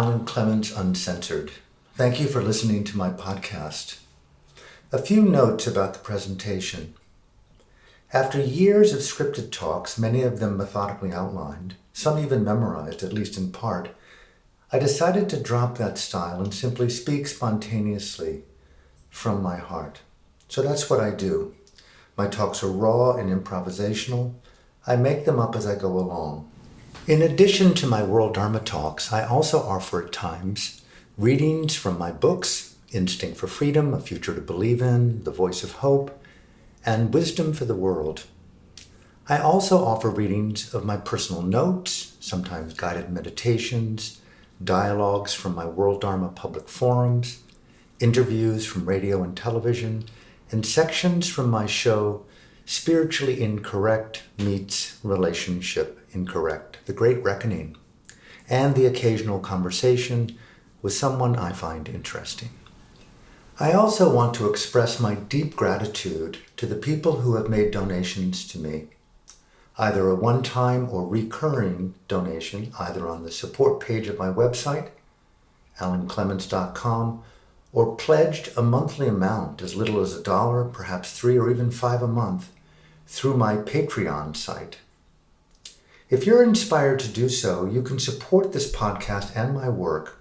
Alan Clements Uncensored. Thank you for listening to my podcast. A few notes about the presentation. After years of scripted talks, many of them methodically outlined, some even memorized, at least in part, I decided to drop that style and simply speak spontaneously from my heart. So that's what I do. My talks are raw and improvisational. I make them up as I go along. In addition to my World Dharma talks, I also offer at times readings from my books, Instinct for Freedom, A Future to Believe in, The Voice of Hope, and Wisdom for the World. I also offer readings of my personal notes, sometimes guided meditations, dialogues from my World Dharma public forums, interviews from radio and television, and sections from my show, Spiritually Incorrect Meets Relationship Incorrect, The Great Reckoning, and the occasional conversation with someone I find interesting. I also want to express my deep gratitude to the people who have made donations to me, either a one-time or recurring donation, either on the support page of my website, alanclements.com, or pledged a monthly amount as little as $1, perhaps $3 or even $5 a month, through my Patreon site. If you're inspired to do so, you can support this podcast and my work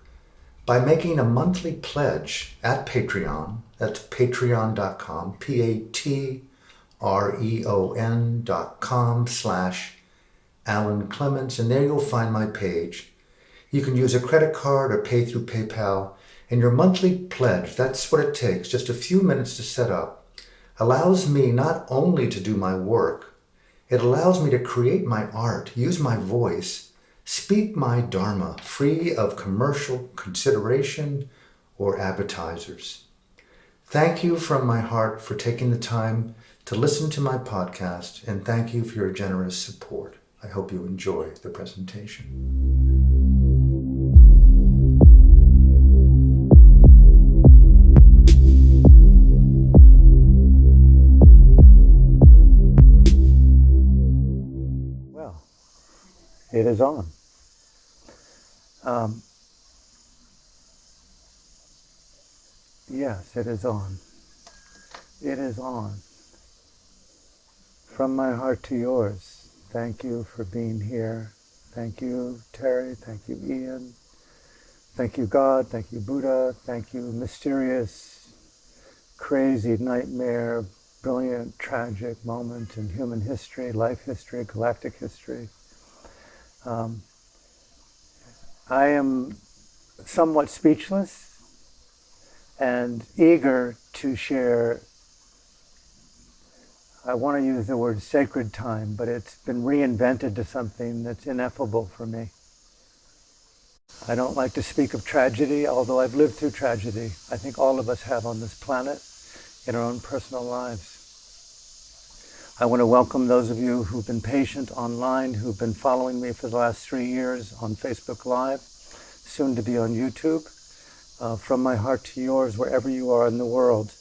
by making a monthly pledge at Patreon. That's patreon.com, patreon.com/Alan Clements, and there you'll find my page. You can use a credit card or pay through PayPal, and your monthly pledge, that's what it takes, just a few minutes to set up, allows me not only to do my work, it allows me to create my art, use my voice, speak my Dharma, free of commercial consideration or advertisers. Thank you from my heart for taking the time to listen to my podcast, and thank you for your generous support. I hope you enjoy the presentation. It is on. Yes, it is on. It is on. From my heart to yours, thank you for being here. Thank you, Terry. Thank you, Ian. Thank you, God. Thank you, Buddha. Thank you, mysterious, crazy, nightmare, brilliant, tragic moment in human history, life history, galactic history. I am somewhat speechless and eager to share. I want to use the word sacred time, but it's been reinvented to something that's ineffable for me. I don't like to speak of tragedy, although I've lived through tragedy. I think all of us have on this planet in our own personal lives. I want to welcome those of you who've been patient online, who've been following me for the last 3 years on Facebook Live, soon to be on YouTube. From my heart to yours, wherever you are in the world,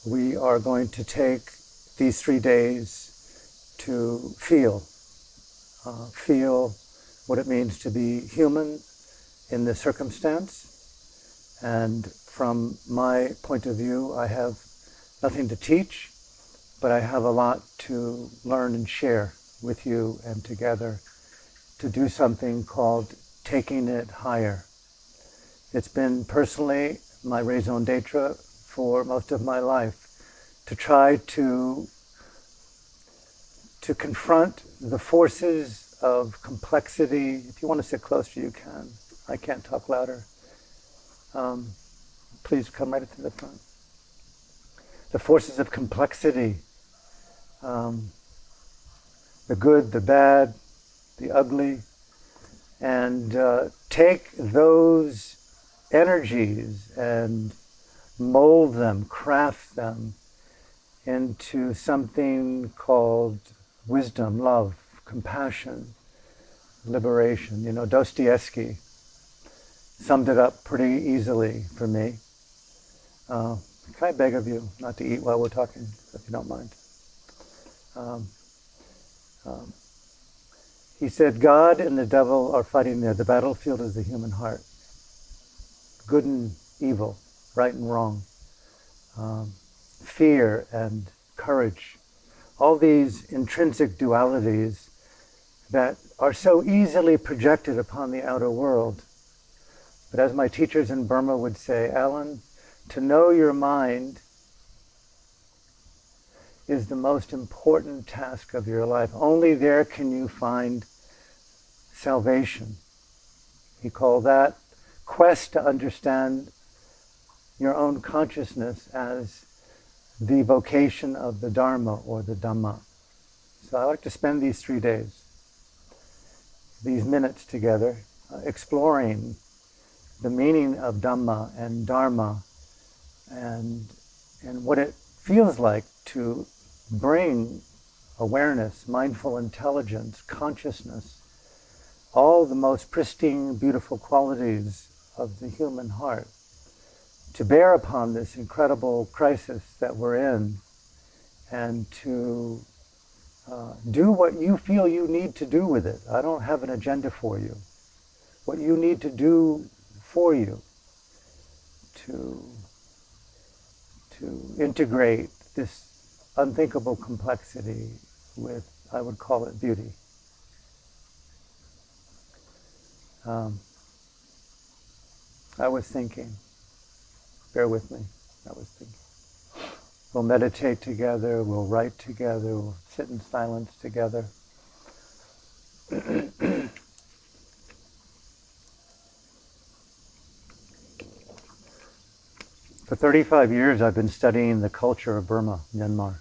we are going to take these 3 days to feel what it means to be human in this circumstance. And from my point of view, I have nothing to teach, but I have a lot to learn and share with you and together to do something called taking it higher. It's been personally my raison d'etre for most of my life to try to confront the forces of complexity. If you want to sit closer, you can. I can't talk louder. Please come right to the front. The forces of complexity. The good, the bad, the ugly, and take those energies and mold them, craft them into something called wisdom, love, compassion, liberation. You know, Dostoevsky summed it up pretty easily for me. Can I beg of you not to eat while we're talking, if you don't mind? He said, God and the devil are fighting there. The battlefield is the human heart. Good and evil, right and wrong, fear and courage. All these intrinsic dualities that are so easily projected upon the outer world. But as my teachers in Burma would say, Alan, to know your mind is the most important task of your life. Only there can you find salvation. He called that quest to understand your own consciousness as the vocation of the Dharma or the Dhamma. So I like to spend these 3 days, these minutes together, exploring the meaning of Dhamma and Dharma and what it feels like to bring awareness, mindful intelligence, consciousness, all the most pristine, beautiful qualities of the human heart, to bear upon this incredible crisis that we're in, and to do what you feel you need to do with it. I don't have an agenda for you. What you need to do for you to integrate this unthinkable complexity with, I would call it, beauty. I was thinking, bear with me, I was thinking. We'll meditate together, we'll write together, we'll sit in silence together. For 35 years I've been studying the culture of Burma, Myanmar.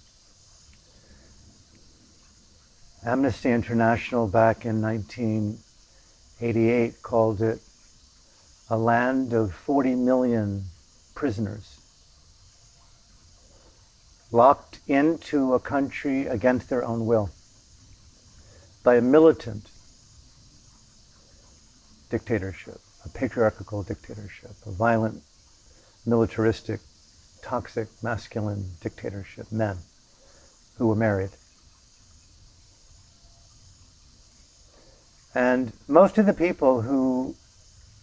Amnesty International back in 1988 called it a land of 40 million prisoners, locked into a country against their own will by a militant dictatorship, a patriarchal dictatorship, a violent, militaristic, toxic, masculine dictatorship, men who were married. And most of the people who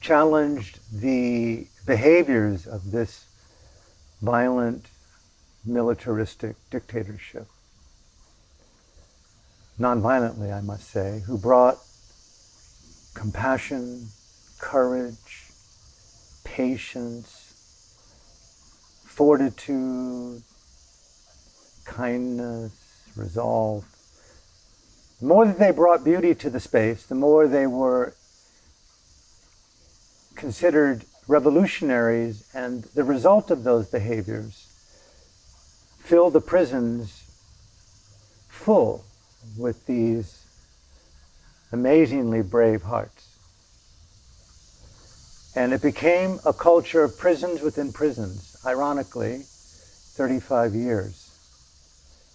challenged the behaviors of this violent, militaristic dictatorship, non-violently, I must say, who brought compassion, courage, patience, fortitude, kindness, resolve. The more that they brought beauty to the space, the more they were considered revolutionaries, and the result of those behaviors filled the prisons full with these amazingly brave hearts. And it became a culture of prisons within prisons. Ironically, 35 years.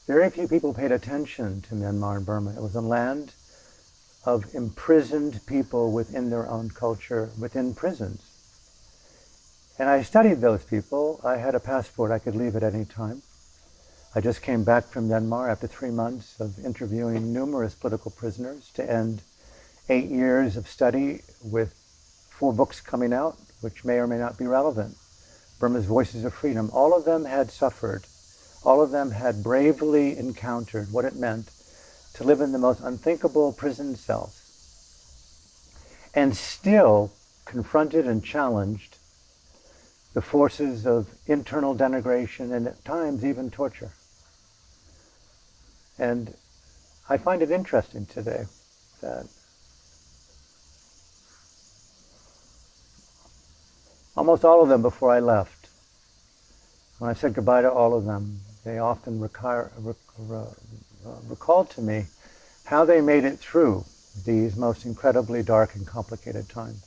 Very few people paid attention to Myanmar and Burma. It was a land of imprisoned people within their own culture, within prisons. And I studied those people. I had a passport. I could leave at any time. I just came back from Myanmar after 3 months of interviewing numerous political prisoners to end 8 years of study with 4 books coming out, which may or may not be relevant. Burma's Voices of Freedom. All of them had suffered. All of them had bravely encountered what it meant to live in the most unthinkable prison cells, and still confronted and challenged the forces of internal denigration and at times even torture. And I find it interesting today that almost all of them, before I left, when I said goodbye to all of them, they often recalled to me how they made it through these most incredibly dark and complicated times.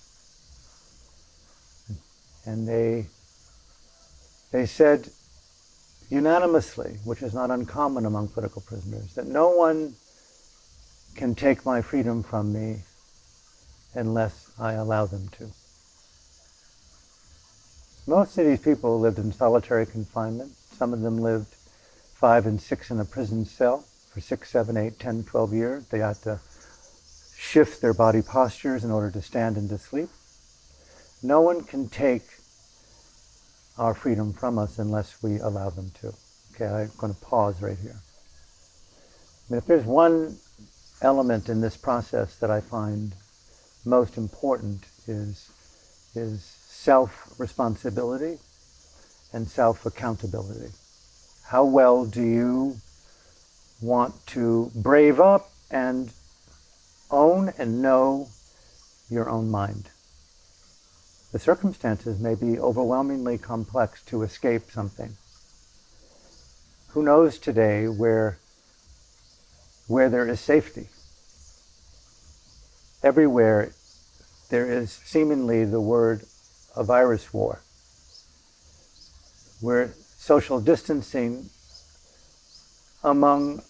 And they said unanimously, which is not uncommon among political prisoners, that no one can take my freedom from me unless I allow them to. Most of these people lived in solitary confinement. Some of them lived 5 and 6 in a prison cell for 6, 7, 8, 10, 12 years. They had to shift their body postures in order to stand and to sleep. No one can take our freedom from us unless we allow them to. Okay, I'm going to pause right here. I mean, if there's one element in this process that I find most important is self-responsibility and self-accountability. How well do you want to brave up and own and know your own mind? The circumstances may be overwhelmingly complex to escape something. Who knows today where there is safety? Everywhere there is seemingly the word a virus war, where social distancing among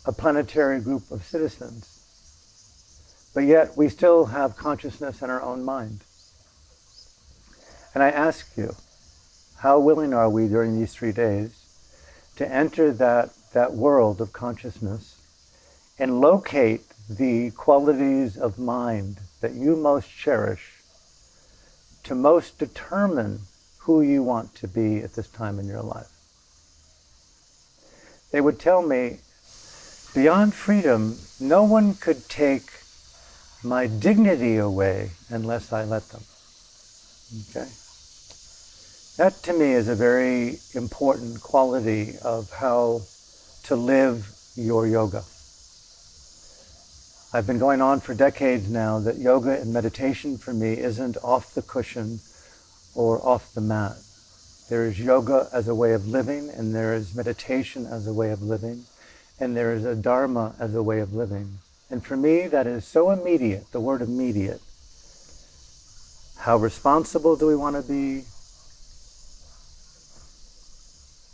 a planetary group of citizens, but yet we still have consciousness in our own mind. And I ask you, how willing are we during these 3 days to enter that world of consciousness and locate the qualities of mind that you most cherish to most determine who you want to be at this time in your life? They would tell me, beyond freedom, no one could take my dignity away unless I let them. Okay? That to me is a very important quality of how to live your yoga. I've been going on for decades now that yoga and meditation for me isn't off the cushion or off the mat. There is yoga as a way of living, and there is meditation as a way of living, and there is a Dharma as a way of living. And for me, that is so immediate, the word immediate. How responsible do we want to be?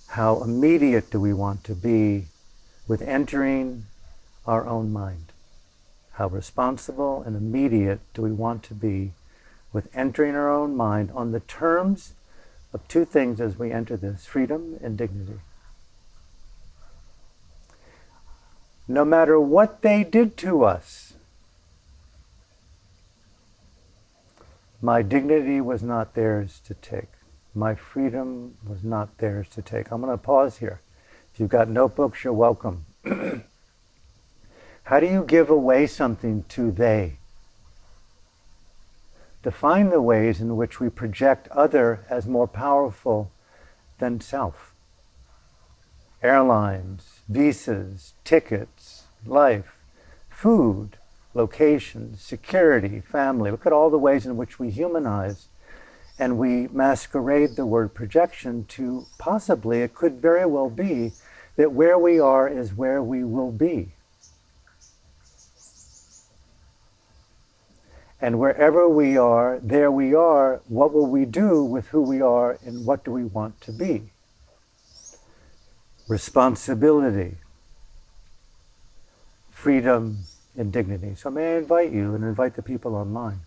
How immediate do we want to be with entering our own mind? How responsible and immediate do we want to be with entering our own mind on the terms of two things as we enter this: freedom and dignity. No matter what they did to us, my dignity was not theirs to take. My freedom was not theirs to take. I'm going to pause here. If you've got notebooks, you're welcome. How do you give away something to they? Define the ways in which we project other as more powerful than self. Airlines, visas, tickets, life, food, locations, security, family. Look at all the ways in which we humanize and we masquerade the word projection to possibly, it could very well be, that where we are is where we will be. And wherever we are, there we are. What will we do with who we are and what do we want to be? Responsibility, freedom, and dignity. So may I invite you and invite the people online.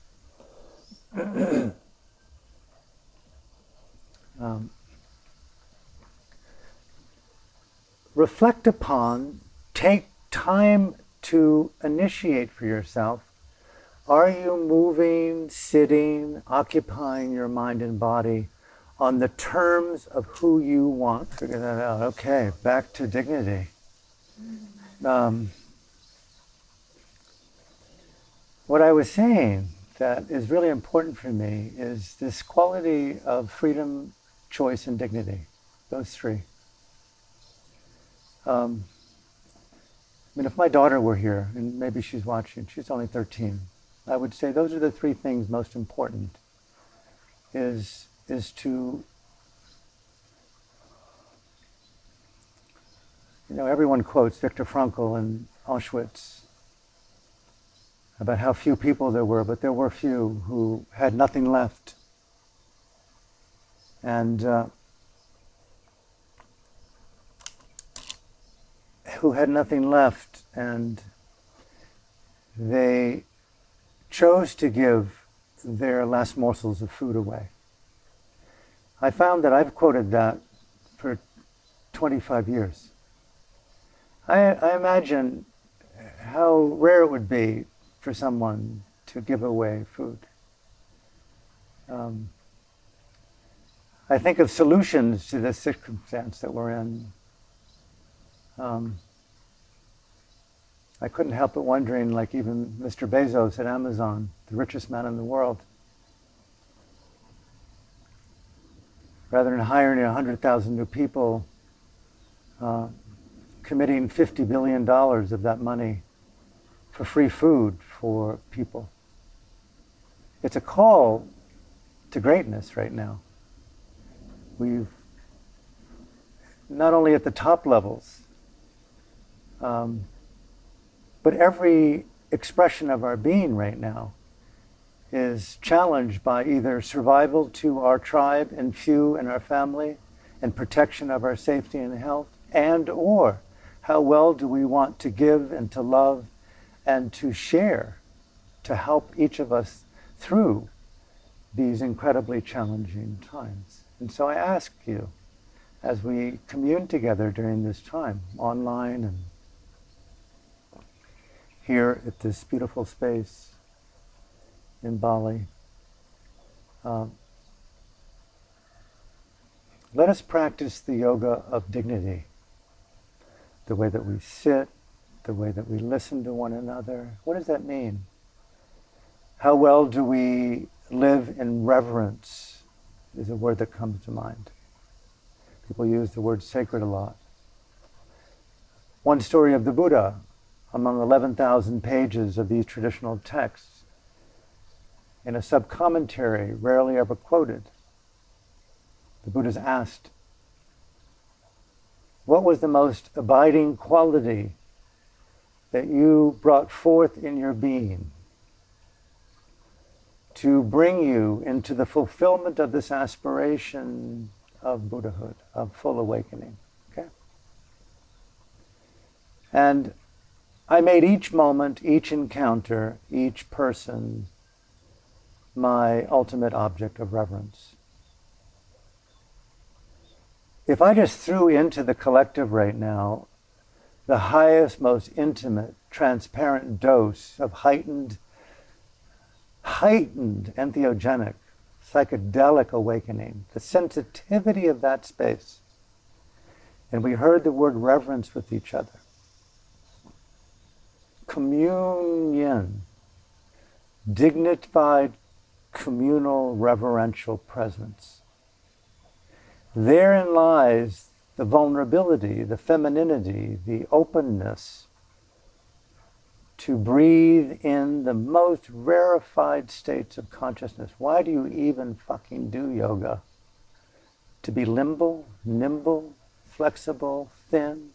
Reflect upon, take time to initiate for yourself. Are you moving, sitting, occupying your mind and body on the terms of who you want? Figure that out. Okay, back to dignity. What I was saying that is really important for me is this quality of freedom, choice, and dignity. Those three. I mean, if my daughter were here, and maybe she's watching, she's only 13, I would say those are the three things most important. Is to, everyone quotes Viktor Frankl and Auschwitz about how few people there were, but there were few who had nothing left. And who had nothing left, and they chose to give their last morsels of food away. I found that I've quoted that for 25 years. I imagine how rare it would be for someone to give away food. I think of solutions to this circumstance that we're in. I couldn't help but wondering, like even Mr. Bezos at Amazon, the richest man in the world, rather than hiring 100,000 new people, committing $50 billion of that money for free food for people. It's a call to greatness right now. We've, not only at the top levels, but every expression of our being right now is challenged by either survival to our tribe and few and our family and protection of our safety and health, and or how well do we want to give and to love and to share to help each of us through these incredibly challenging times. And so I ask you, as we commune together during this time, online and here at this beautiful space in Bali, let us practice the yoga of dignity, the way that we sit, the way that we listen to one another. What does that mean? How well do we live in reverence is a word that comes to mind. People use the word sacred a lot. One story of the Buddha, among 11,000 pages of these traditional texts, in a sub-commentary rarely ever quoted, the Buddha's asked, what was the most abiding quality that you brought forth in your being to bring you into the fulfillment of this aspiration of Buddhahood, of full awakening? Okay? And I made each moment, each encounter, each person my ultimate object of reverence. If I just threw into the collective right now the highest, most intimate, transparent dose of heightened, entheogenic, psychedelic awakening, the sensitivity of that space, and we heard the word reverence with each other, communion, dignified, communal, reverential presence. Therein lies the vulnerability, the femininity, the openness to breathe in the most rarefied states of consciousness. Why do you even fucking do yoga? To be limble, nimble, flexible, thin,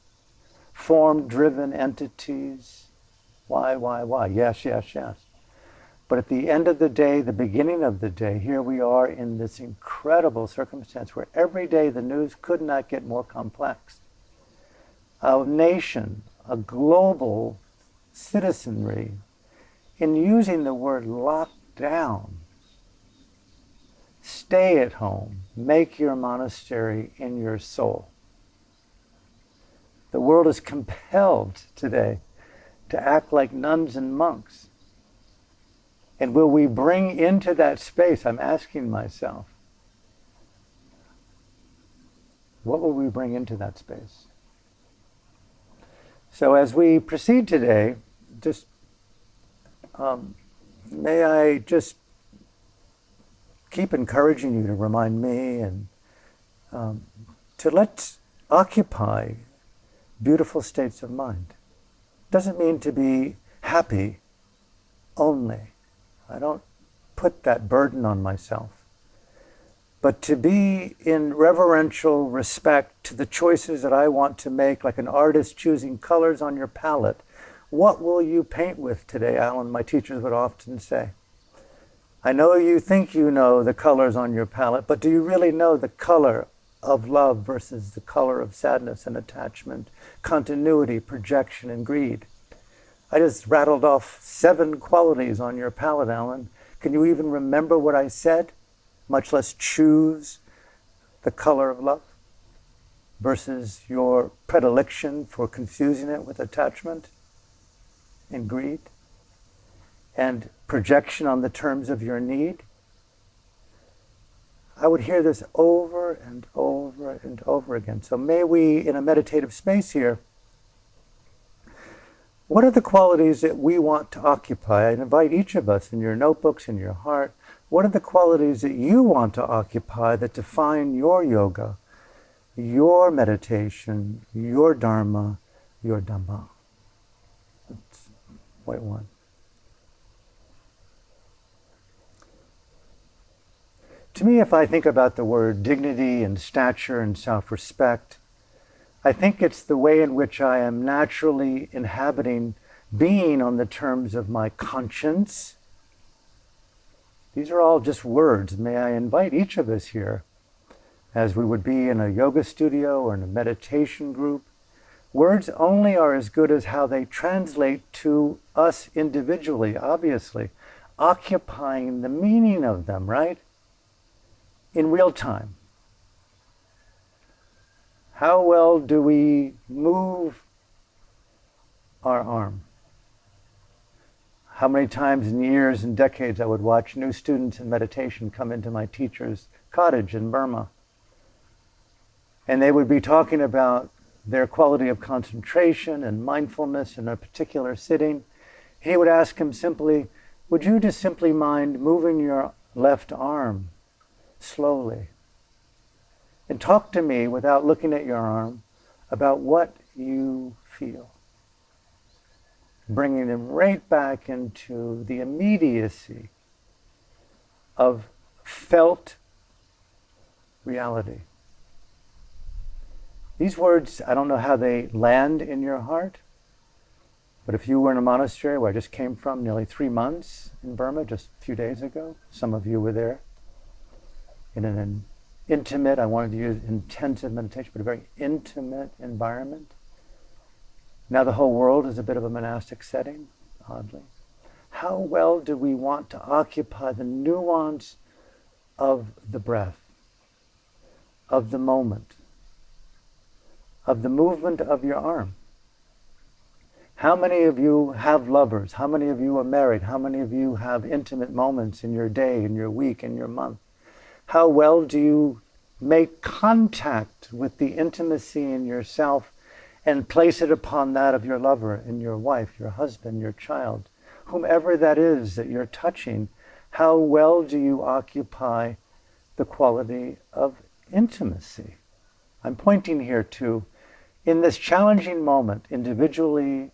form-driven entities. Why? Yes. But at the end of the day, the beginning of the day, here we are in this incredible circumstance where every day the news could not get more complex. A nation, a global citizenry, in using the word lockdown, stay at home, make your monastery in your soul. The world is compelled today to act like nuns and monks. And will we bring into that space, I'm asking myself, what will we bring into that space? So as we proceed today, just may I just keep encouraging you to remind me and to let's occupy beautiful states of mind. Doesn't mean to be happy only. I don't put that burden on myself. But to be in reverential respect to the choices that I want to make, like an artist choosing colors on your palette. What will you paint with today, Alan? My teachers would often say. I know you think you know the colors on your palette, but do you really know the color of love versus the color of sadness and attachment, continuity, projection, and greed? I just rattled off 7 qualities on your palette, Alan. Can you even remember what I said, much less choose the color of love versus your predilection for confusing it with attachment and greed? and projection on the terms of your need. I would hear this over and over and over again. So may we, in a meditative space here, what are the qualities that we want to occupy? I invite each of us in your notebooks, in your heart, what are the qualities that you want to occupy that define your yoga, your meditation, your Dharma, your Dhamma? That's point one. To me, if I think about the word dignity and stature and self-respect, I think it's the way in which I am naturally inhabiting being on the terms of my conscience. These are all just words. May I invite each of us here, as we would be in a yoga studio or in a meditation group. Words only are as good as how they translate to us individually, obviously, occupying the meaning of them, right? In real time. How well do we move our arm? How many times in years and decades I would watch new students in meditation come into my teacher's cottage in Burma. And they would be talking about their quality of concentration and mindfulness in a particular sitting. He would ask him simply, would you just simply mind moving your left arm slowly? And talk to me without looking at your arm about what you feel. Bringing them right back into the immediacy of felt reality. These words, I don't know how they land in your heart, but if you were in a monastery where I just came from nearly 3 months in Burma, just a few days ago, some of you were there, in an intimate, I wanted to use intensive meditation, but a very intimate environment. Now the whole world is a bit of a monastic setting, oddly. How well do we want to occupy the nuance of the breath, of the moment, of the movement of your arm? How many of you have lovers? How many of you are married? How many of you have intimate moments in your day, in your week, in your month? How well do you make contact with the intimacy in yourself and place it upon that of your lover and your wife, your husband, your child, whomever that is that you're touching? How well do you occupy the quality of intimacy? I'm pointing here to, in this challenging moment, individually,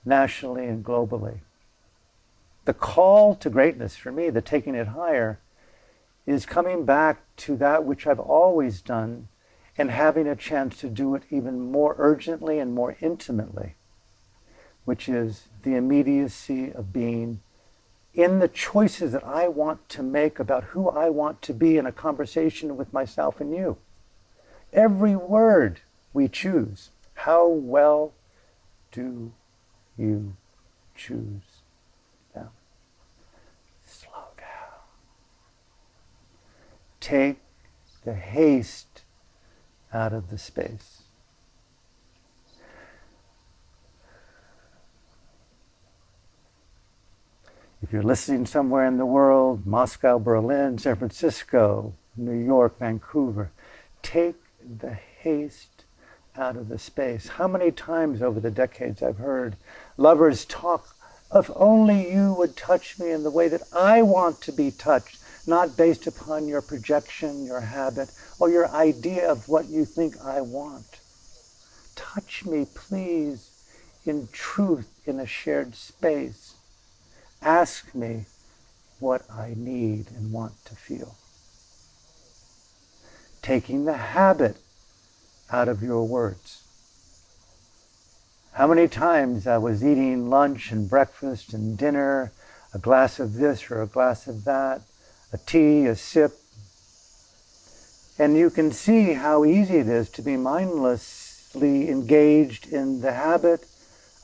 nationally, and globally, the call to greatness for me, the taking it higher, is coming back to that which I've always done and having a chance to do it even more urgently and more intimately, which is the immediacy of being in the choices that I want to make about who I want to be in a conversation with myself and you. Every word we choose, how well do you choose? Now, slow down. Take the haste out of the space. If you're listening somewhere in the world, Moscow, Berlin, San Francisco, New York, Vancouver, take the haste out of the space. How many times over the decades I've heard lovers talk, if only you would touch me in the way that I want to be touched, not based upon your projection, your habit, or your idea of what you think I want. Touch me, please, in truth, in a shared space. Ask me what I need and want to feel. Taking the habit out of your words. How many times I was eating lunch and breakfast and dinner, a glass of this or a glass of that, a tea, a sip, and you can see how easy it is to be mindlessly engaged in the habit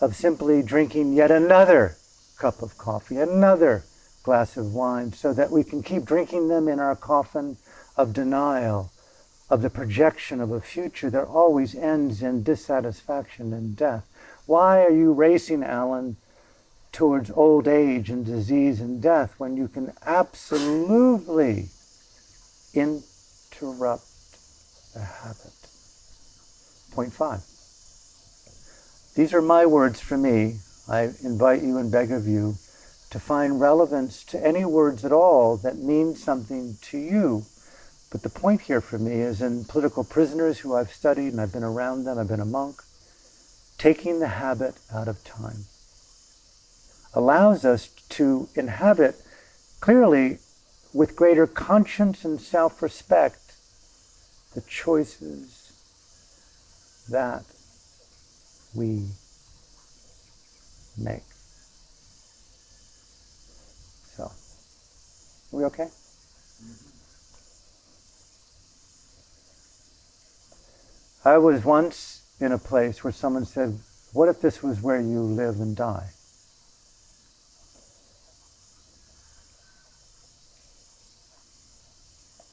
of simply drinking yet another cup of coffee, another glass of wine, so that we can keep drinking them in our coffin of denial, of the projection of a future that always ends in dissatisfaction and death. Why are you racing, Alan, towards old age and disease and death when you can absolutely interrupt the habit. Point 5. These are my words for me. I invite you and beg of you to find relevance to any words at all that mean something to you. But the point here for me is in political prisoners who I've studied, and I've been around them, I've been a monk, taking the habit out of time allows us to inhabit clearly with greater conscience and self-respect the choices that we make. So, are we okay? I was once in a place where someone said, what if this was where you live and die?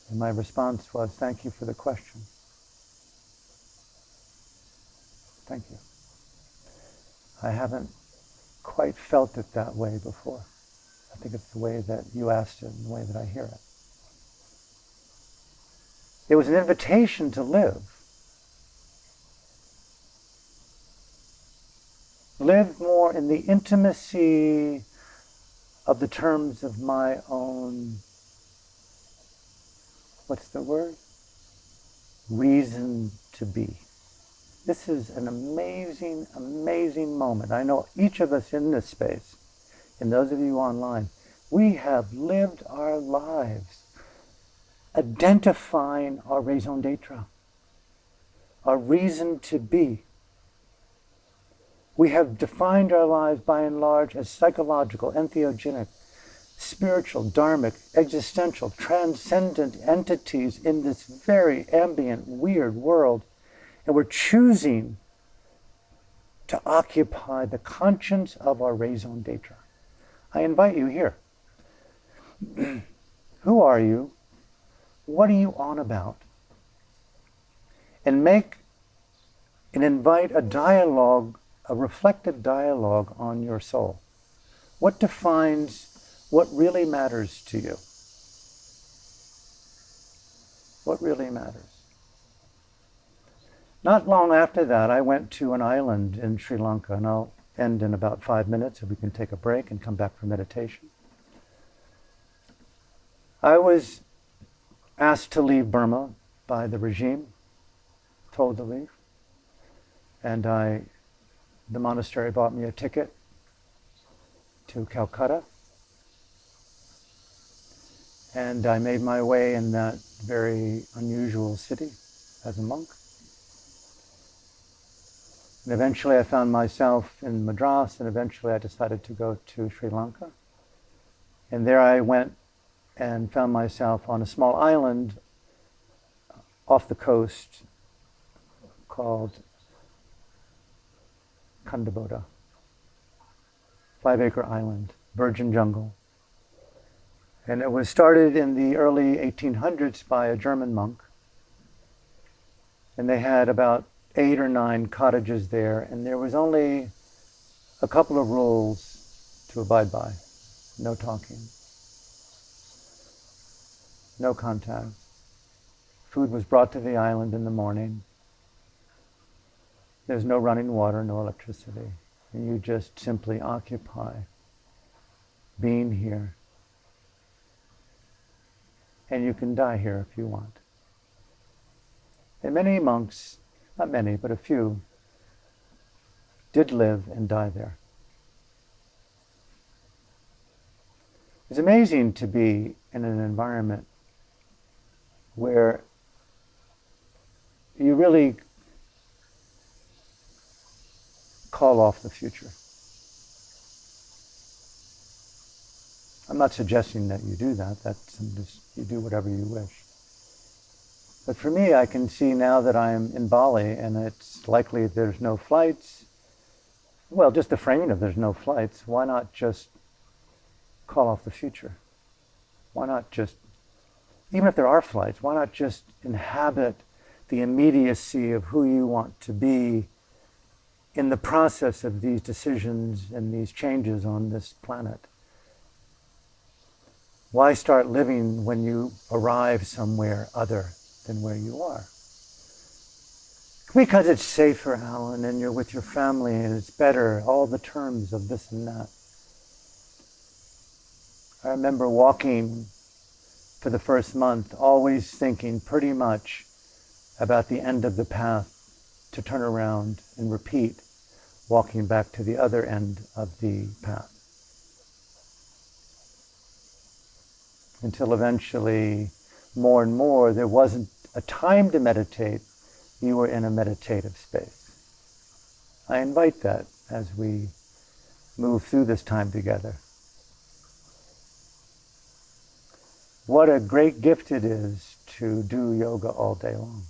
And my response was, thank you for the question. Thank you. I haven't quite felt it that way before. I think it's the way that you asked it and the way that I hear it. It was an invitation to live. Live more in the intimacy of the terms of my own, what's the word? Reason to be. This is an amazing, amazing moment. I know each of us in this space, and those of you online, we have lived our lives identifying our raison d'etre, our reason to be. We have defined our lives by and large as psychological, entheogenic, spiritual, dharmic, existential, transcendent entities in this very ambient, weird world. And we're choosing to occupy the conscience of our raison d'etre. I invite you here. Who are you? What are you on about? And invite a dialogue, a reflective dialogue on your soul. What defines what really matters to you? What really matters? Not long after that, I went to an island in Sri Lanka, and I'll end in about 5 minutes so we can take a break and come back for meditation. I was asked to leave Burma by the regime, told to leave, and the monastery bought me a ticket to Calcutta, and I made my way in that very unusual city as a monk. And eventually I found myself in Madras, and eventually I decided to go to Sri Lanka. And there I went and found myself on a small island off the coast called Kandabota, 5-acre island, virgin jungle. And it was started in the early 1800s by a German monk. And they had about 8 or 9 cottages there, and there was only a couple of rules to abide by. No talking, no contact. Food was brought to the island in the morning. There's no running water, no electricity. And you just simply occupy being here. And you can die here if you want. And many monks, not many, but a few, did live and die there. It's amazing to be in an environment where you really call off the future. I'm not suggesting that you do that. You do whatever you wish. But for me, I can see now that I'm in Bali, and it's likely there's no flights. Well, just the framing of there's no flights. Why not just call off the future? Why not just, even if there are flights, why not just inhabit the immediacy of who you want to be in the process of these decisions and these changes on this planet? Why start living when you arrive somewhere other than where you are? Because it's safer, Alan, and you're with your family, and it's better, all the terms of this and that. I remember walking for the first month, always thinking pretty much about the end of the path to turn around and repeat, walking back to the other end of the path. Until eventually, more and more, there wasn't a time to meditate. You were in a meditative space. I invite that as we move through this time together. What a great gift it is to do yoga all day long.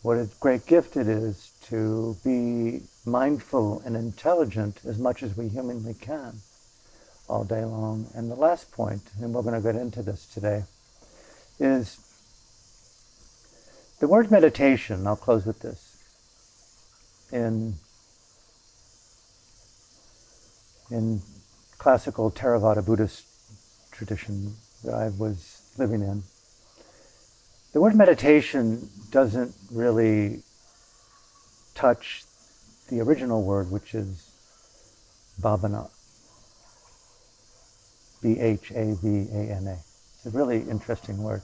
What a great gift it is to be mindful and intelligent as much as we humanly can all day long. And the last point, and we're going to get into this today, is the word meditation. I'll close with this. In classical Theravada Buddhist tradition that I was living in, the word meditation doesn't really touch the original word, which is bhavana. B-H-A-V-A-N-A. It's a really interesting word.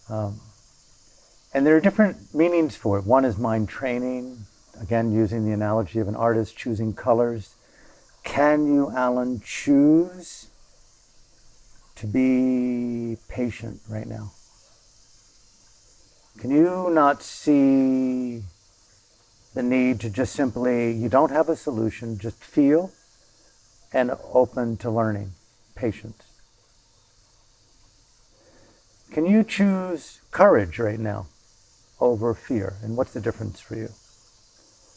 And there are different meanings for it. One is mind training, again using the analogy of an artist choosing colors. Can you, Alan, choose to be patient right now? Can you not see the need to just simply, you don't have a solution, just feel and open to learning, patience? Can you choose courage right now over fear? And what's the difference for you?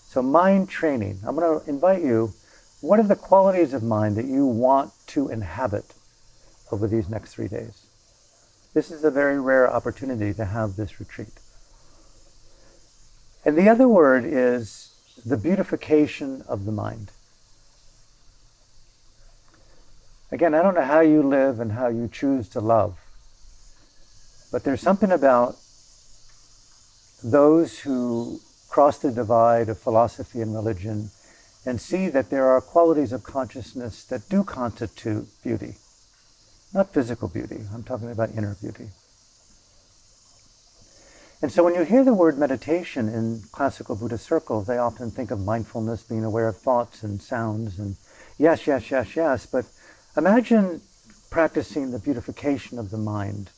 So mind training. I'm going to invite you, what are the qualities of mind that you want to inhabit over these next 3 days? This is a very rare opportunity to have this retreat. And the other word is the beautification of the mind. Again, I don't know how you live and how you choose to love, but there's something about those who cross the divide of philosophy and religion and see that there are qualities of consciousness that do constitute beauty. Not physical beauty, I'm talking about inner beauty. And so when you hear the word meditation in classical Buddhist circles, they often think of mindfulness, being aware of thoughts and sounds, and yes, but imagine practicing the beautification of the mind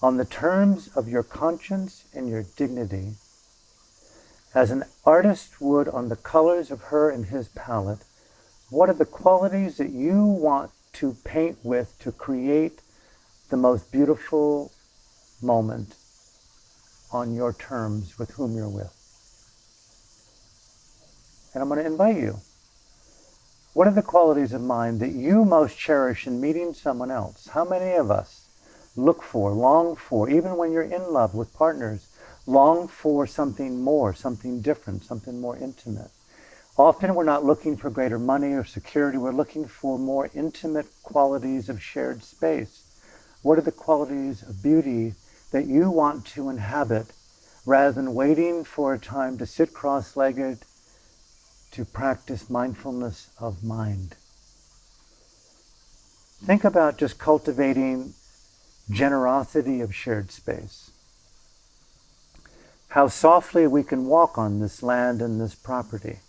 on the terms of your conscience and your dignity, as an artist would on the colors of her and his palette. What are the qualities that you want to paint with to create the most beautiful moment on your terms with whom you're with? And I'm going to invite you. What are the qualities of mind that you most cherish in meeting someone else? How many of us look for, long for, even when you're in love with partners, long for something more, something different, something more intimate? Often we're not looking for greater money or security. We're looking for more intimate qualities of shared space. What are the qualities of beauty that you want to inhabit rather than waiting for a time to sit cross-legged to practice mindfulness of mind? Think about just cultivating generosity of shared space. How softly we can walk on this land and this property.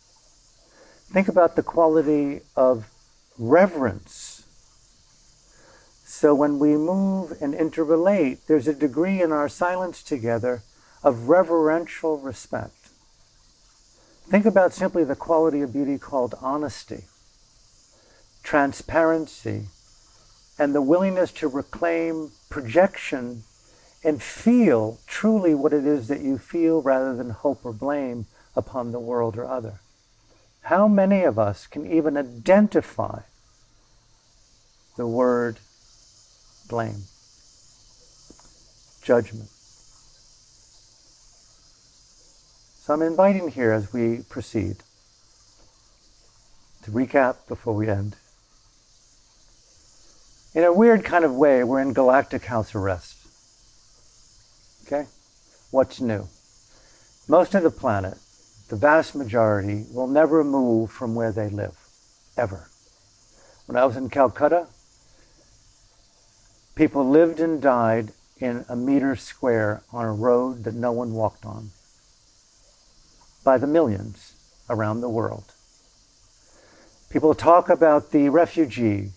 Think about the quality of reverence. So when we move and interrelate, there's a degree in our silence together of reverential respect. Think about simply the quality of beauty called honesty, transparency, and the willingness to reclaim projection and feel truly what it is that you feel rather than hope or blame upon the world or other. How many of us can even identify the word blame, judgment? So I'm inviting here as we proceed to recap before we end. In a weird kind of way, we're in galactic house arrest. Okay? What's new? Most of the planet, the vast majority, will never move from where they live, ever. When I was in Calcutta, people lived and died in a meter square on a road that no one walked on, by the millions around the world. People talk about the refugee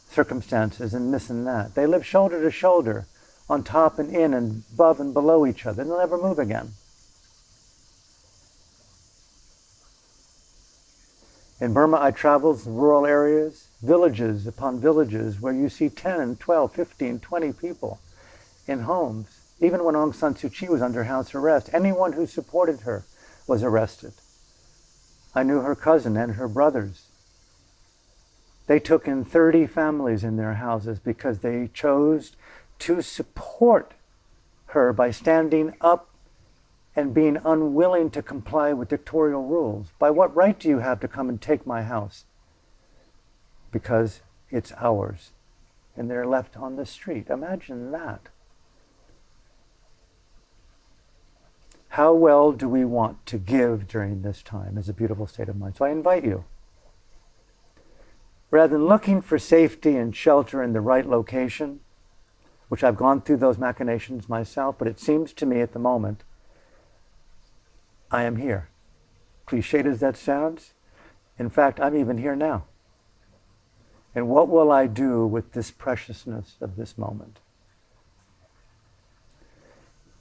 circumstances and this and that. They live shoulder to shoulder, on top and in and above and below each other. They'll never move again. In Burma, I traveled to rural areas, villages upon villages, where you see 10, 12, 15, 20 people in homes. Even when Aung San Suu Kyi was under house arrest, anyone who supported her was arrested. I knew her cousin and her brothers. They took in 30 families in their houses because they chose to support her by standing up and being unwilling to comply with dictatorial rules. By what right do you have to come and take my house? Because it's ours. And they're left on the street. Imagine that. How well do we want to give during this time is a beautiful state of mind. So I invite you, rather than looking for safety and shelter in the right location, which I've gone through those machinations myself, but it seems to me at the moment, I am here. Cliched as that sounds, in fact, I'm even here now. And what will I do with this preciousness of this moment?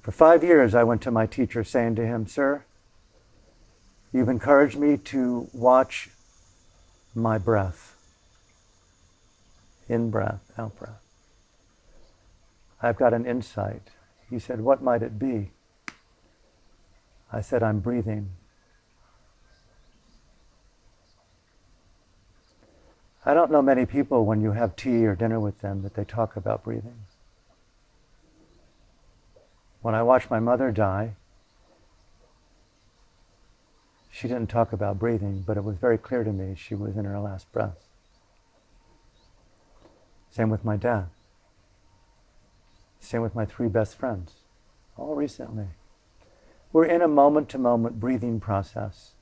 For 5 years, I went to my teacher saying to him, "Sir, you've encouraged me to watch my breath. In breath, out breath. I've got an insight." He said, "What might it be?" I said, "I'm breathing." I don't know many people when you have tea or dinner with them that they talk about breathing. When I watched my mother die, she didn't talk about breathing, but it was very clear to me she was in her last breath. Same with my dad. Same with my 3 best friends, all recently. We're in a moment-to-moment breathing process.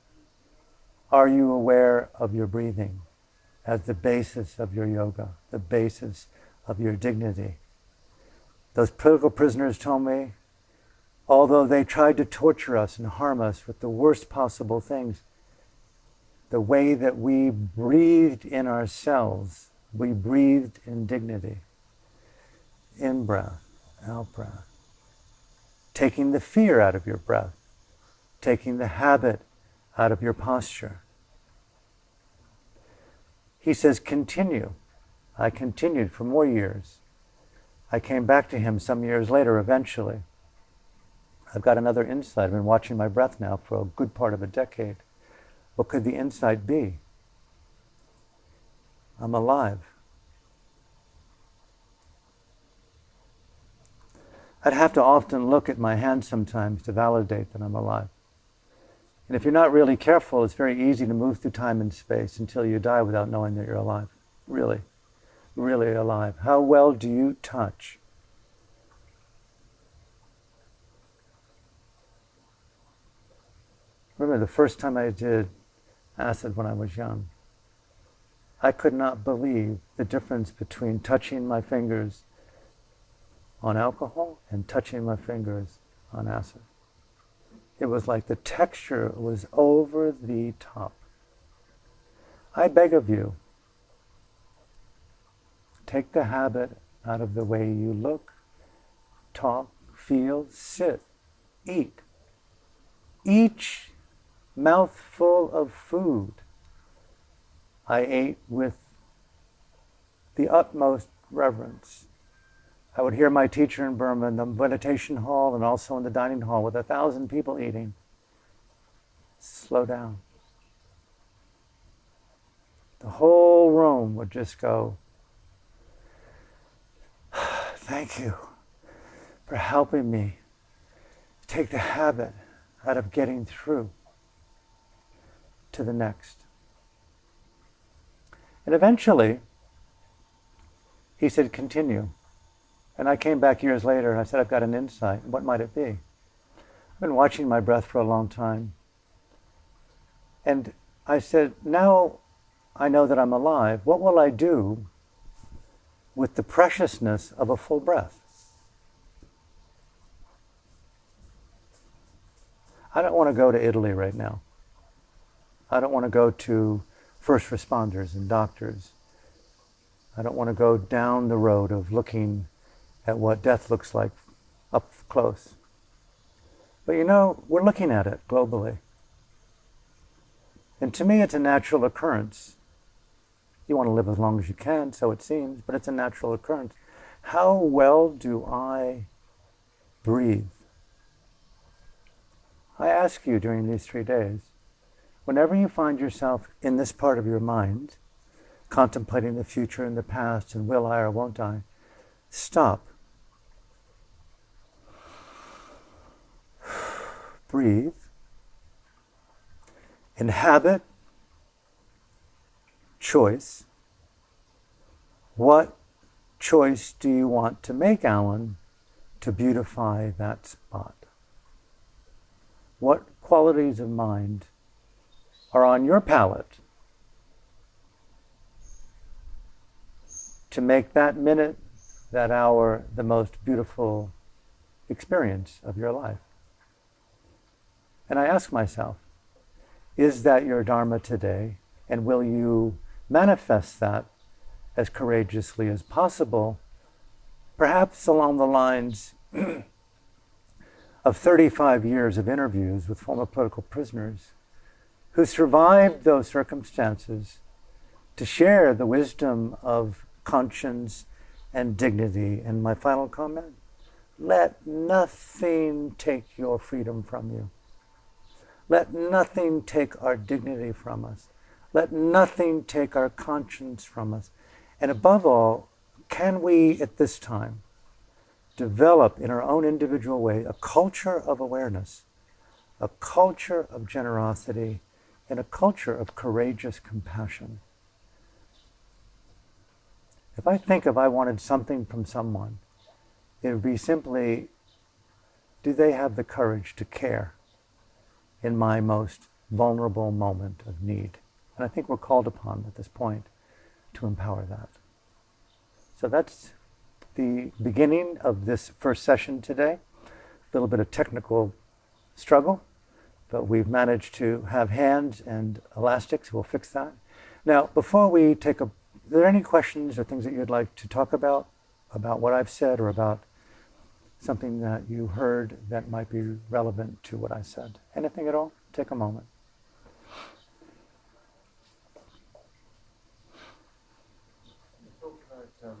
Are you aware of your breathing as the basis of your yoga, the basis of your dignity? Those political prisoners told me, although they tried to torture us and harm us with the worst possible things, the way that we breathed in ourselves, we breathed in dignity. In breath, out breath. Taking the fear out of your breath, taking the habit out of your posture. He says, continue. I continued for more years. I came back to him some years later, eventually. I've got another insight. I've been watching my breath now for a good part of a decade. What could the insight be? I'm alive. I'd have to often look at my hands sometimes to validate that I'm alive. And if you're not really careful, it's very easy to move through time and space until you die without knowing that you're alive. Really, really alive. How well do you touch? Remember the first time I did acid when I was young, I could not believe the difference between touching my fingers on alcohol and touching my fingers on acid. It was like the texture was over the top. I beg of you, take the habit out of the way you look, talk, feel, sit, eat. Each mouthful of food I ate with the utmost reverence. I would hear my teacher in Burma in the meditation hall and also in the dining hall with 1,000 people eating. Slow down. The whole room would just go, "Thank you for helping me take the habit out of getting through to the next. And eventually, he said, continue. And I came back years later and I said, I've got an insight. What might it be? I've been watching my breath for a long time. And I said, now I know that I'm alive. What will I do with the preciousness of a full breath? I don't want to go to Italy right now. I don't want to go to first responders and doctors. I don't want to go down the road of looking at what death looks like up close. But we're looking at it globally. And to me, it's a natural occurrence. You want to live as long as you can, so it seems, but it's a natural occurrence. How well do I breathe? I ask you during these 3 days, whenever you find yourself in this part of your mind, contemplating the future and the past and will I or won't I, stop. Breathe. Inhabit choice. What choice do you want to make, Alan, to beautify that spot? What qualities of mind are on your palette to make that minute, that hour, the most beautiful experience of your life? And I ask myself, is that your Dharma today? And will you manifest that as courageously as possible, perhaps along the lines of 35 years of interviews with former political prisoners who survived those circumstances to share the wisdom of conscience and dignity. And my final comment, let nothing take your freedom from you. Let nothing take our dignity from us. Let nothing take our conscience from us. And above all, can we at this time develop in our own individual way a culture of awareness, a culture of generosity, and a culture of courageous compassion? If I wanted something from someone, it would be simply, do they have the courage to care in my most vulnerable moment of need? And I think we're called upon at this point to empower that. So that's the beginning of this first session today. A little bit of technical struggle, but we've managed to have hands and elastics. We'll fix that. Now, before we take are there any questions or things that you'd like to talk about what I've said, or about something that you heard that might be relevant to what I said? Anything at all? Take a moment. You talk about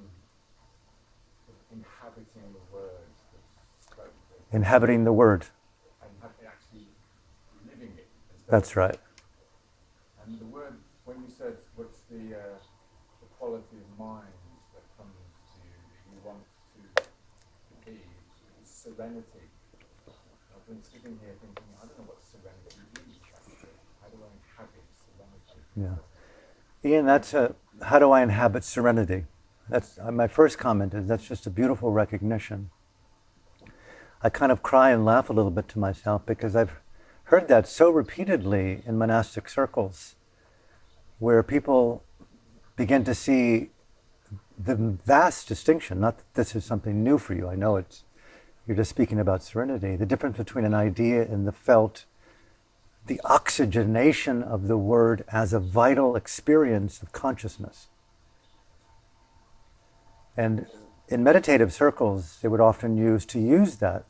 inhabiting the words that spoke. Inhabiting the word. And actually living it. That's right. And the word, when you said, what's the quality of mind that comes to you, that you want to be, is serenity. I've been sitting here thinking, I don't know what serenity is actually. How do I inhabit serenity? Yeah. Ian, that's how do I inhabit serenity? That's my first comment is that's just a beautiful recognition. I kind of cry and laugh a little bit to myself because I've heard that so repeatedly in monastic circles, where people begin to see the vast distinction, not that this is something new for you, I know you're just speaking about serenity, the difference between an idea and the felt, the oxygenation of the word as a vital experience of consciousness. And in meditative circles, they would often use that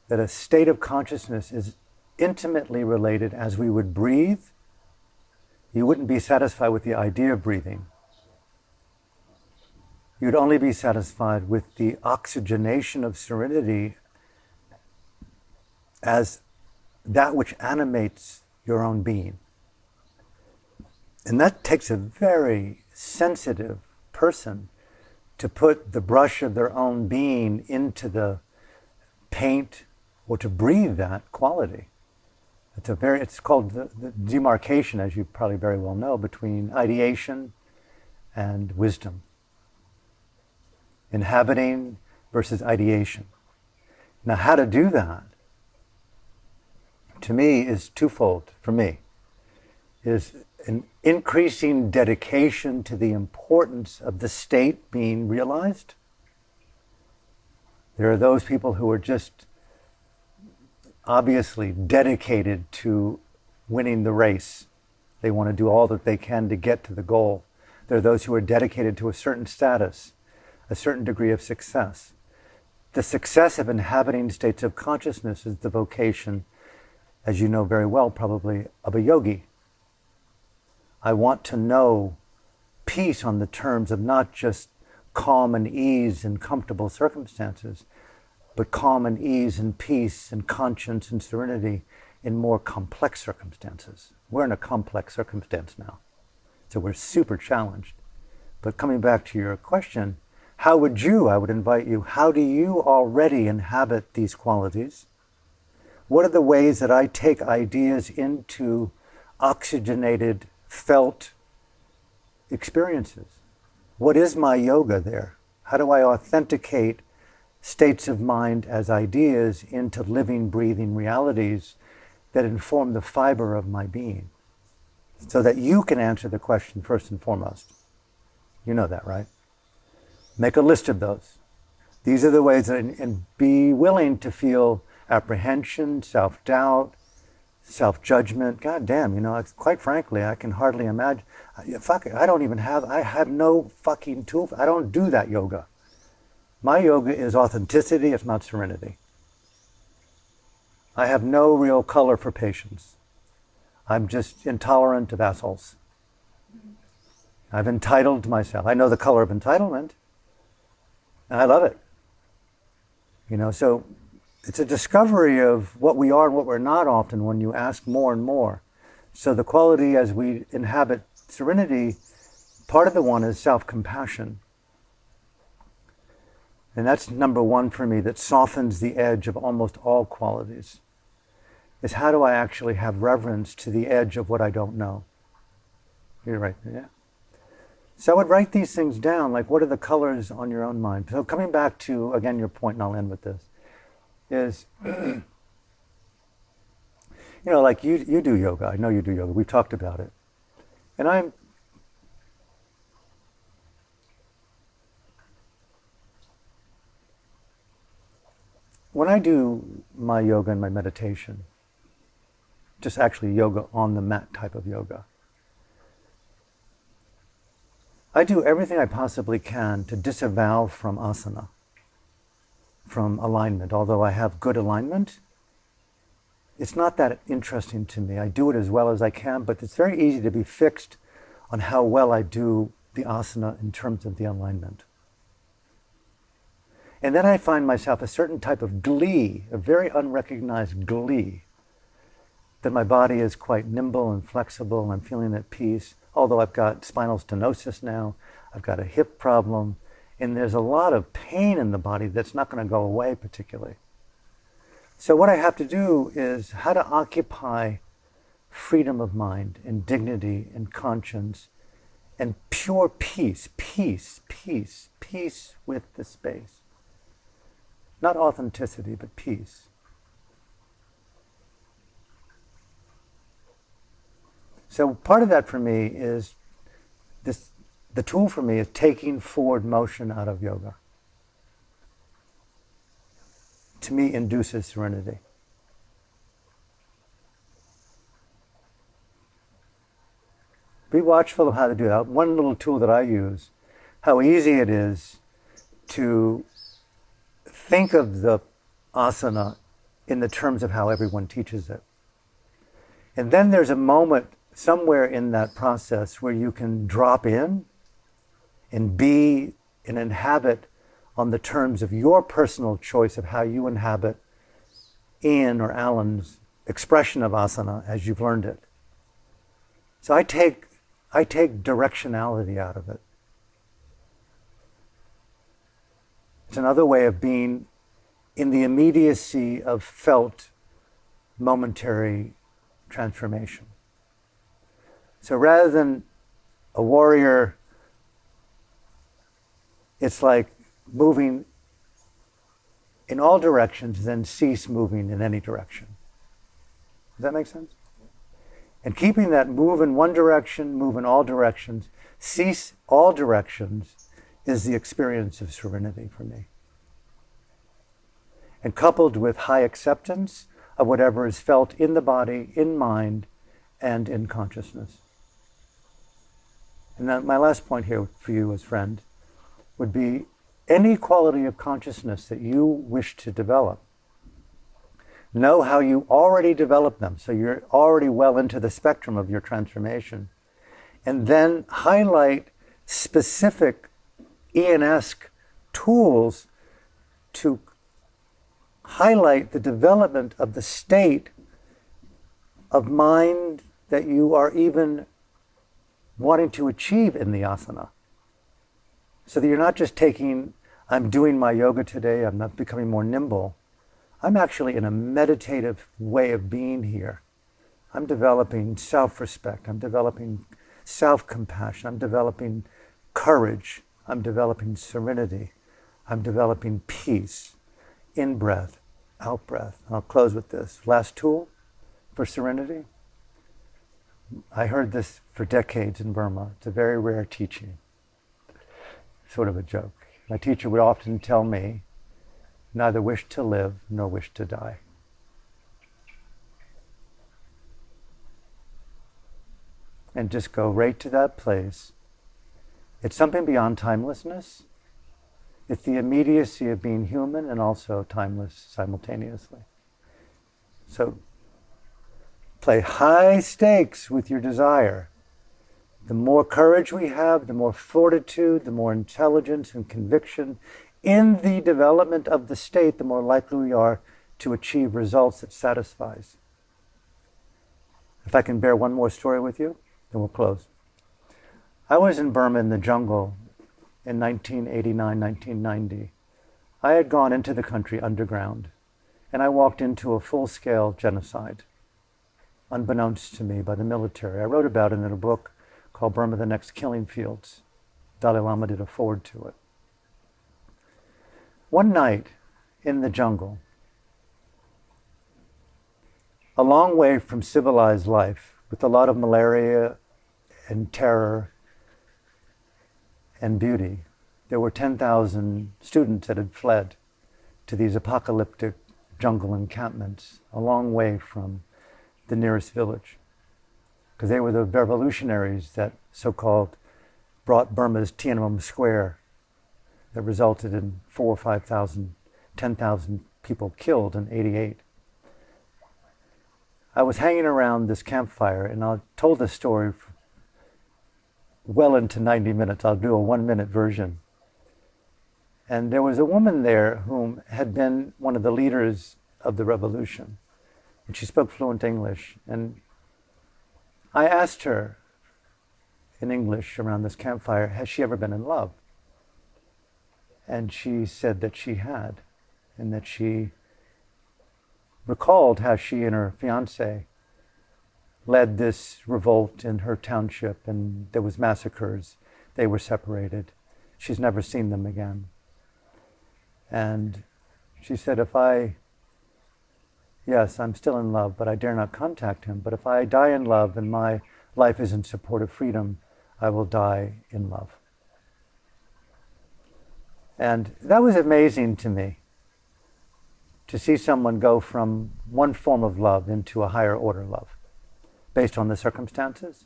a state of consciousness is intimately related. As we would breathe, you wouldn't be satisfied with the idea of breathing. You'd only be satisfied with the oxygenation of serenity as that which animates your own being. And that takes a very sensitive person to put the brush of their own being into the paint or to breathe that quality. It's called the demarcation, as you probably very well know, between ideation and wisdom. Inhabiting versus ideation. Now, how to do that, to me, is twofold, for me, is an increasing dedication to the importance of the state being realized. There are those people who are just obviously dedicated to winning the race. They want to do all that they can to get to the goal. There are those who are dedicated to a certain status, a certain degree of success. The success of inhabiting states of consciousness is the vocation, as you know very well probably, of a yogi. I want to know peace on the terms of not just calm and ease in comfortable circumstances, but calm and ease and peace and conscience and serenity in more complex circumstances. We're in a complex circumstance now, so we're super challenged. But coming back to your question, I would invite you, how do you already inhabit these qualities? What are the ways that I take ideas into oxygenated, felt experiences? What is my yoga there? How do I authenticate states of mind as ideas into living, breathing realities that inform the fiber of my being? So that you can answer the question first and foremost. You know that, right? Make a list of those. These are the ways that, and be willing to feel apprehension, self-doubt, self-judgment. God damn, quite frankly, I can hardly imagine. Fuck it, I have no fucking tool. I don't do that yoga. My yoga is authenticity, it's not serenity. I have no real color for patience. I'm just intolerant of assholes. I've entitled myself. I know the color of entitlement. And I love it. So it's a discovery of what we are and what we're not often when you ask more and more. So the quality as we inhabit serenity, part of the one is self-compassion. And that's number one for me, that softens the edge of almost all qualities. Is how do I actually have reverence to the edge of what I don't know? You're right, yeah. So I would write these things down, like what are the colors on your own mind? So coming back to, again, your point, and I'll end with this, is, like you do yoga. I know you do yoga. We've talked about it. And when I do my yoga and my meditation, just actually yoga on the mat type of yoga, I do everything I possibly can to disavow from asana, from alignment. Although I have good alignment, it's not that interesting to me. I do it as well as I can, but it's very easy to be fixed on how well I do the asana in terms of the alignment. And then I find myself a certain type of glee, a very unrecognized glee, that my body is quite nimble and flexible, and I'm feeling at peace. Although I've got spinal stenosis now, I've got a hip problem, and there's a lot of pain in the body that's not going to go away particularly. So what I have to do is how to occupy freedom of mind and dignity and conscience and pure peace with the space. Not authenticity, but peace. So part of that for me is the tool for me is taking forward motion out of yoga. To me, induces serenity. Be watchful of how to do that. One little tool that I use, how easy it is to think of the asana in the terms of how everyone teaches it. And then there's a moment somewhere in that process where you can drop in and be and inhabit on the terms of your personal choice of how you inhabit Ian or Alan's expression of asana as you've learned it. So I take directionality out of it. It's another way of being in the immediacy of felt momentary transformation. So rather than a warrior, it's like moving in all directions, then cease moving in any direction. Does that make sense? And keeping that move in one direction, move in all directions, cease all directions is the experience of serenity for me. And coupled with high acceptance of whatever is felt in the body, in mind, and in consciousness. And then my last point here for you as friend would be any quality of consciousness that you wish to develop. Know how you already developed them, so you're already well into the spectrum of your transformation. And then highlight specific Ian-esque tools to highlight the development of the state of mind that you are even wanting to achieve in the asana. So that you're not just taking, I'm doing my yoga today, I'm not becoming more nimble. I'm actually in a meditative way of being here. I'm developing self-respect, I'm developing self-compassion, I'm developing courage, I'm developing serenity, I'm developing peace, in-breath, out-breath. I'll close with this. Last tool for serenity. I heard this for decades in Burma. It's a very rare teaching. Sort of a joke. My teacher would often tell me, neither wish to live nor wish to die. And just go right to that place. It's something beyond timelessness. It's the immediacy of being human and also timeless simultaneously. So play high stakes with your desire. The more courage we have, the more fortitude, the more intelligence and conviction in the development of the state, the more likely we are to achieve results that satisfies. If I can bear one more story with you, then we'll close. I was in Burma in the jungle in 1989, 1990. I had gone into the country underground, and I walked into a full-scale genocide, unbeknownst to me by the military. I wrote about it in a book called Burma, the Next Killing Fields. Dalai Lama did a foreword to it. One night in the jungle, a long way from civilized life, with a lot of malaria and terror and beauty, there were 10,000 students that had fled to these apocalyptic jungle encampments, a long way from the nearest village, because they were the revolutionaries that so-called brought Burma's Tiananmen Square that resulted in 4,000 or 5,000, 10,000 people killed in '88. I was hanging around this campfire, and I told this story well into 90 minutes. I'll do a 1-minute version. And there was a woman there whom had been one of the leaders of the revolution. And she spoke fluent English. And I asked her in English around this campfire, has she ever been in love? And she said that she had, and that she recalled how she and her fiancé led this revolt in her township, and there was massacres. They were separated. She's never seen them again. And she said, yes, I'm still in love, but I dare not contact him. But if I die in love and my life is in support of freedom, I will die in love. And that was amazing to me, to see someone go from one form of love into a higher order love, based on the circumstances.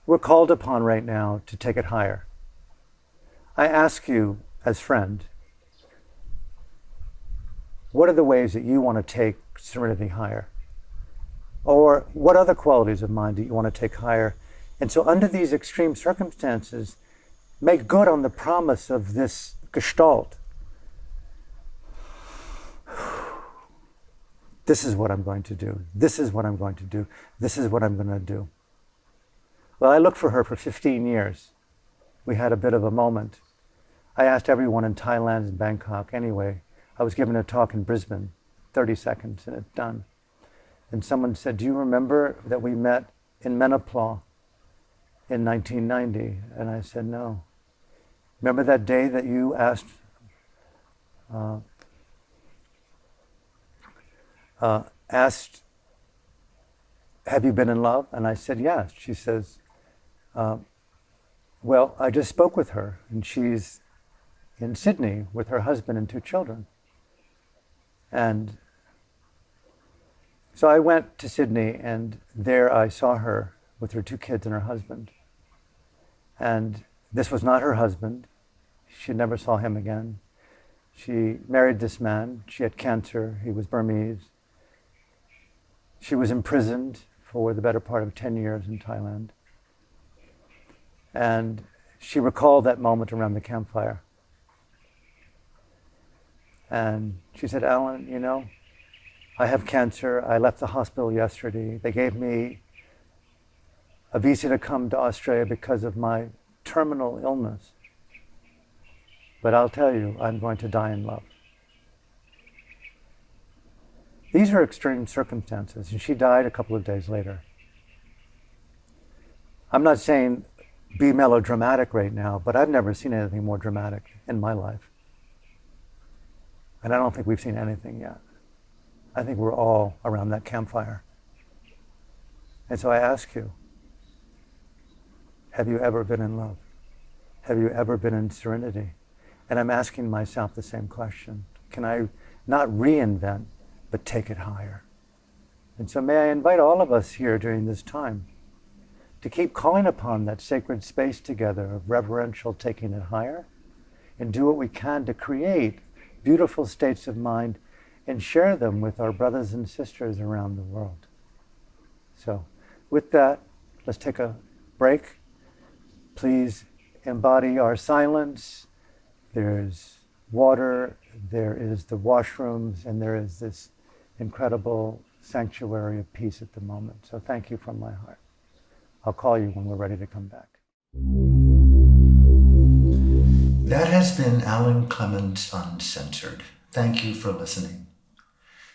We're called upon right now to take it higher. I ask you as friend, what are the ways that you want to take serenity higher? Or what other qualities of mind do you want to take higher? And so under these extreme circumstances, make good on the promise of this gestalt. This is what I'm going to do. This is what I'm going to do. This is what I'm going to do. Well, I looked for her for 15 years. We had a bit of a moment. I asked everyone in Thailand and Bangkok anyway. I was giving a talk in Brisbane, 30 seconds, and it's done. And someone said, do you remember that we met in Menopause in 1990? And I said, no. Remember that day that you asked have you been in love? And I said, yes. She says, well, I just spoke with her, and she's in Sydney with her husband and 2 children. And so I went to Sydney, and there I saw her with her 2 kids and her husband. And this was not her husband. She never saw him again. She married this man. She had cancer. He was Burmese. She was imprisoned for the better part of 10 years in Thailand. And she recalled that moment around the campfire. And she said, Alan, you know, I have cancer. I left the hospital yesterday. They gave me a visa to come to Australia because of my terminal illness. But I'll tell you, I'm going to die in love. These are extreme circumstances, and she died a couple of days later. I'm not saying be melodramatic right now, but I've never seen anything more dramatic in my life. And I don't think we've seen anything yet. I think we're all around that campfire. And so I ask you, have you ever been in love? Have you ever been in serenity? And I'm asking myself the same question. Can I not reinvent, but take it higher? And so may I invite all of us here during this time to keep calling upon that sacred space together of reverential taking it higher, and do what we can to create beautiful states of mind and share them with our brothers and sisters around the world. So with that, let's take a break. Please embody our silence. There's water, there is the washrooms, and there is this incredible sanctuary of peace at the moment. So thank you from my heart. I'll call you when we're ready to come back. That has been Alan Clements Uncensored. Thank you for listening.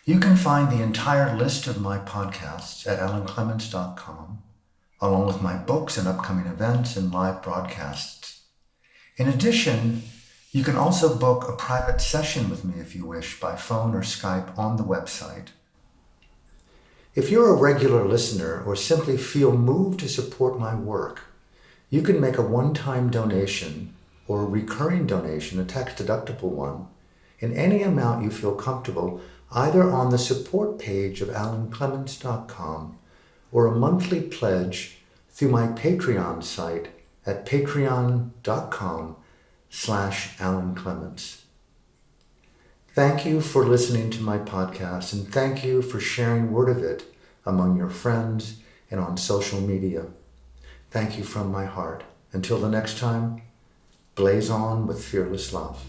You can find the entire list of my podcasts at alanclements.com, along with my books and upcoming events and live broadcasts. In addition, you can also book a private session with me if you wish by phone or Skype on the website. If you're a regular listener or simply feel moved to support my work, you can make a one-time donation or a recurring donation, a tax-deductible one, in any amount you feel comfortable, either on the support page of alanclements.com or a monthly pledge through my Patreon site at patreon.com/Alan Clements. Thank you for listening to my podcast, and thank you for sharing word of it among your friends and on social media. Thank you from my heart. Until the next time, blaze on with fearless love.